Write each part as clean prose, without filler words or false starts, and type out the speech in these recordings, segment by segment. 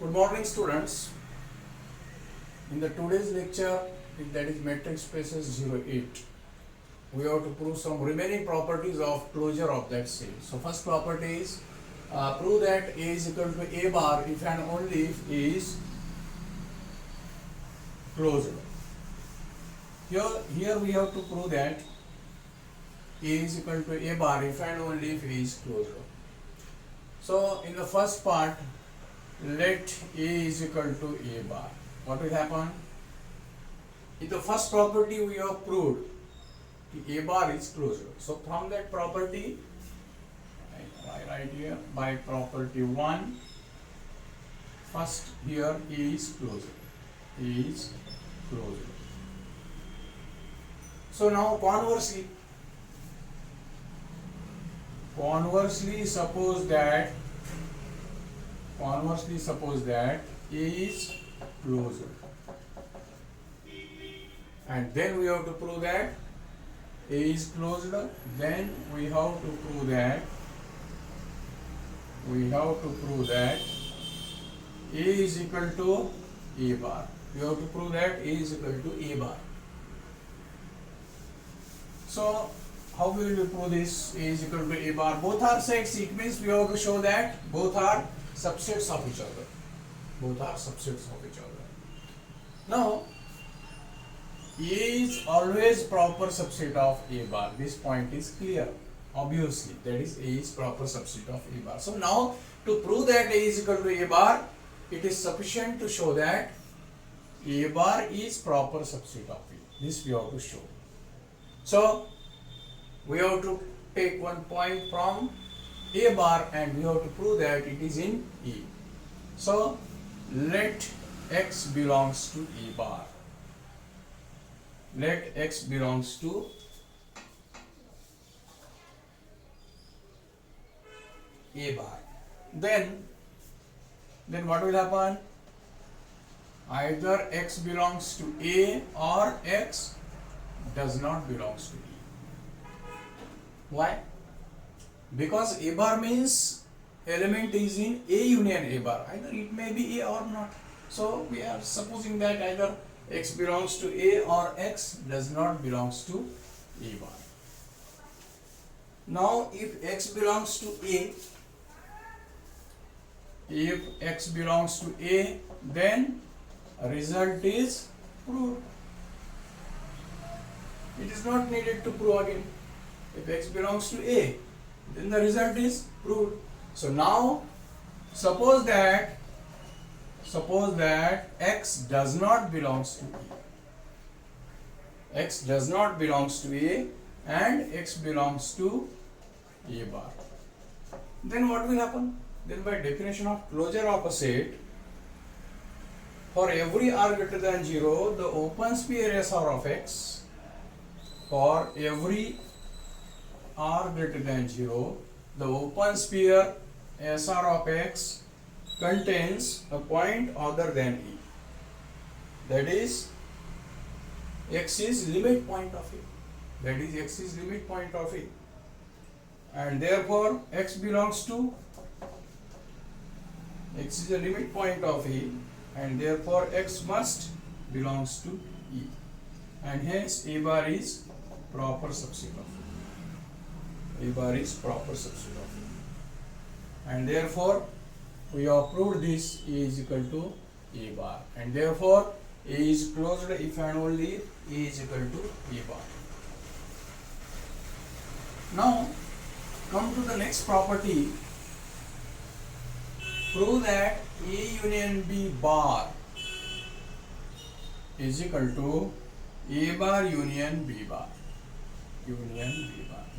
Good morning, students. In the today's lecture, that is matrix spaces 08, we have to prove some remaining properties of closure of that set. So first property is prove that A is equal to A bar if and only if A is closed. Here we have to prove that A is equal to A bar if and only if A is closed. So in the first part, let A is equal to A bar. What will happen? In the first property we have proved A bar is closed. So from that property, I write here by property 1, first here A is closed. A is closed. So now conversely suppose that A is closed, and then we have to prove that A is closed. Then we have to prove that A is equal to A bar. We have to prove that A is equal to A bar. So how will we prove this? A is equal to A bar. Both are sets. It means we have to show that both are subsets of each other. Now, A is always proper subset of A bar. This point is clear. Obviously, that is A is proper subset of A bar. So now, to prove that A is equal to A bar, it is sufficient to show that A bar is proper subset of A. This we have to show. So, we have to take one point from A bar and we have to prove that it is in E. So, let X belongs to A bar. Let X belongs to A bar. Then what will happen? Either X belongs to A or X does not belongs to A. Why? Because A bar means element is in A union A bar. Either it may be A or not. So we are supposing that either X belongs to A or X does not belongs to A bar. Now if X belongs to A, then result is proved. It is not needed to prove again. If X belongs to A, then the result is proved. So now suppose that X does not belongs to A. X does not belongs to A and X belongs to A bar. Then what will happen? Then by definition of closure of a set, for every r greater than 0, the open sphere SR of X, for every r greater than 0, the open sphere SR of X contains a point other than E. That is, X is limit point of A. And therefore, X is a limit point of E, and therefore X must belongs to E. And hence A bar is proper subset of A. A bar is proper subset of A. And therefore, we have proved this A is equal to A bar. And therefore, A is closed if and only if A is equal to A bar. Now, come to the next property. Prove that A union B bar is equal to A bar union B bar.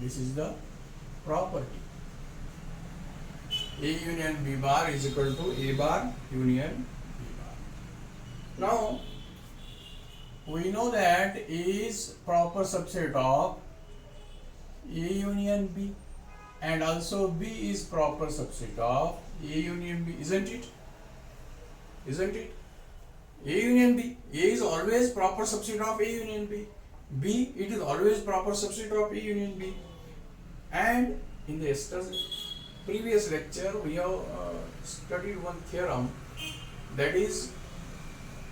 This is the property. A union B bar is equal to A bar union B bar. Now, we know that A is proper subset of A union B, and also B is proper subset of A union B, isn't it? A union B. A is always proper subset of A union B. B, it is always proper subset of A union B. And in the previous lecture we have studied one theorem That is,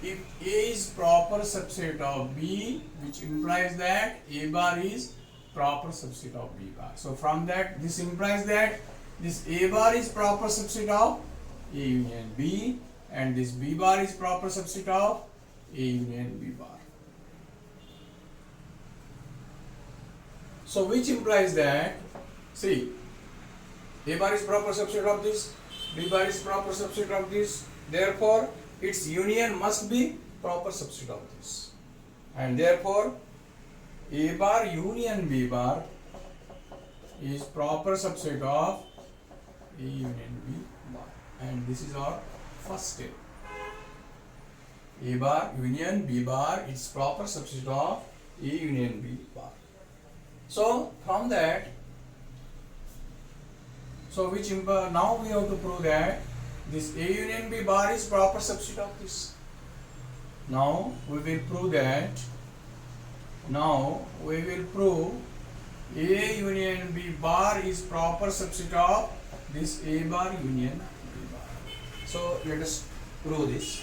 if A is proper subset of B, which implies that A bar is proper subset of B bar. So from that, this implies that this A bar is proper subset of A union B, and this B bar is proper subset of A union B bar. So which implies that, see, A bar is proper subset of this, B bar is proper subset of this, therefore its union must be proper subset of this, and therefore A bar union B bar is proper subset of A union B bar, and this is our first step. A bar union B bar is proper subset of A union B bar. So from that, now we have to prove that this A union B bar is proper subset of this. Now we will prove that. Now we will prove A union B bar is proper subset of this A bar union B bar. So let us prove this.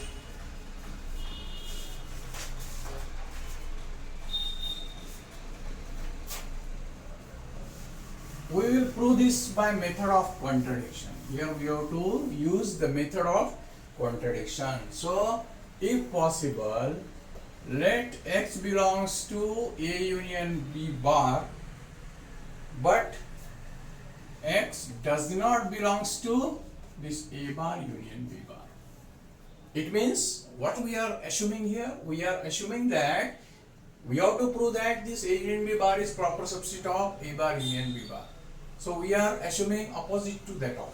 We will prove this by method of contradiction. Here we have to use the method of contradiction. So, if possible, let X belongs to A union B bar, but X does not belongs to this A bar union B bar. It means, what we are assuming here? We are assuming that we have to prove that this A union B bar is proper subset of A bar union B bar. So we are assuming opposite to that of.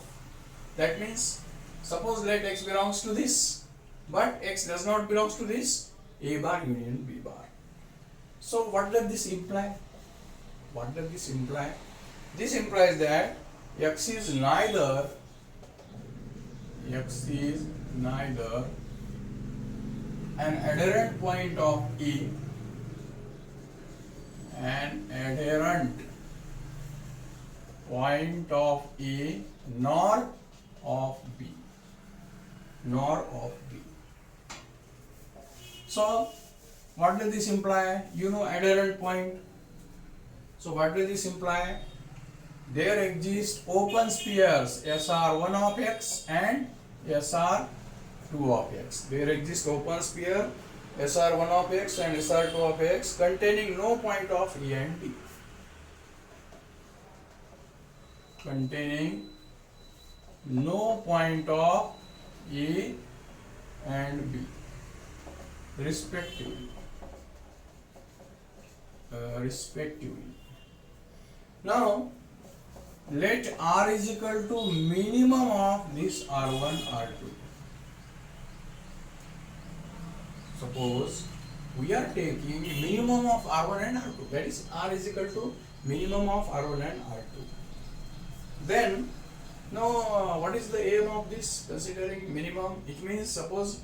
That means, suppose let X belongs to this, but X does not belongs to this A bar union B bar. So what does this imply? What does this imply? This implies that X is neither an adherent point of A, an adherent point of A, nor of B. So what does this imply? You know adherent point. So what does this imply? There exist open spheres SR1 of X and SR2 of X. There exist open sphere SR1 of X and SR2 of X containing no point of A and B. Containing no point of A and B respectively. Now let R is equal to minimum of this R1 R2. Suppose we are taking minimum of R1 and R2, that is R is equal to minimum of R1 and R2. Then, now what is the aim of this considering minimum? It means suppose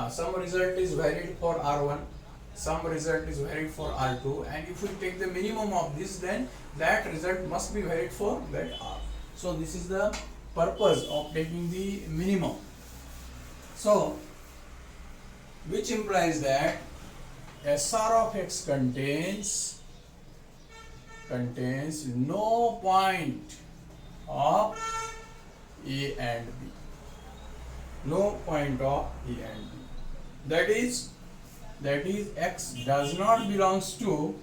some result is varied for R1, some result is varied for R2, and if we take the minimum of this, then that result must be varied for that R. So this is the purpose of taking the minimum. So, which implies that SR of X contains no point of A and B. No point of A and B. That is X does not belongs to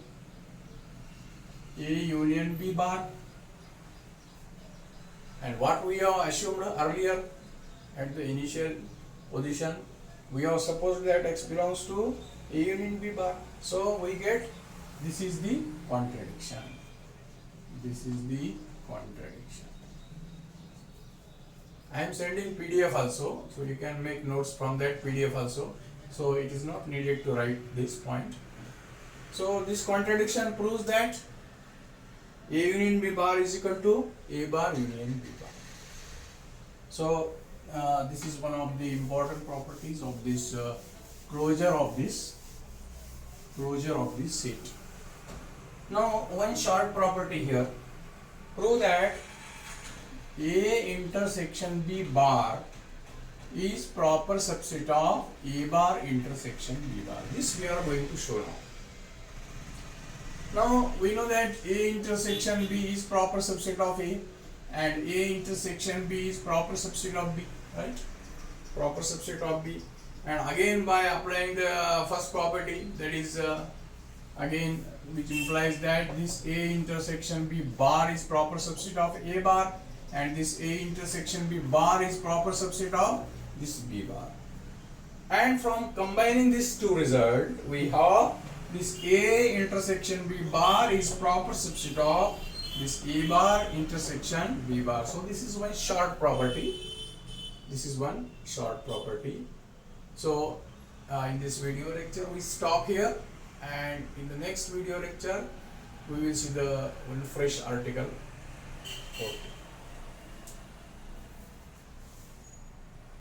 A union B bar. And what we have assumed earlier at the initial position, we have supposed that X belongs to A union B bar. So we get, this is the contradiction. This is the contradiction. I am sending PDF also, so you can make notes from that PDF also. So it is not needed to write this point. So this contradiction proves that A union B bar is equal to A bar union B bar. So this is one of the important properties of this closure of this set. Now one short property here. Prove that A intersection B bar is proper subset of A bar intersection B bar. This we are going to show now. Now we know that A intersection B is proper subset of A and A intersection B is proper subset of B, right? Proper subset of B. And again by applying the first property, that is again which implies that this A intersection B bar is proper subset of A bar and this A intersection B bar is proper subset of this B bar. And from combining these two results, we have this A intersection B bar is proper subset of this A bar intersection B bar. So this is one short property. This is one short property. So in this video lecture we stop here, and in the next video lecture we will see the one fresh article. Okay.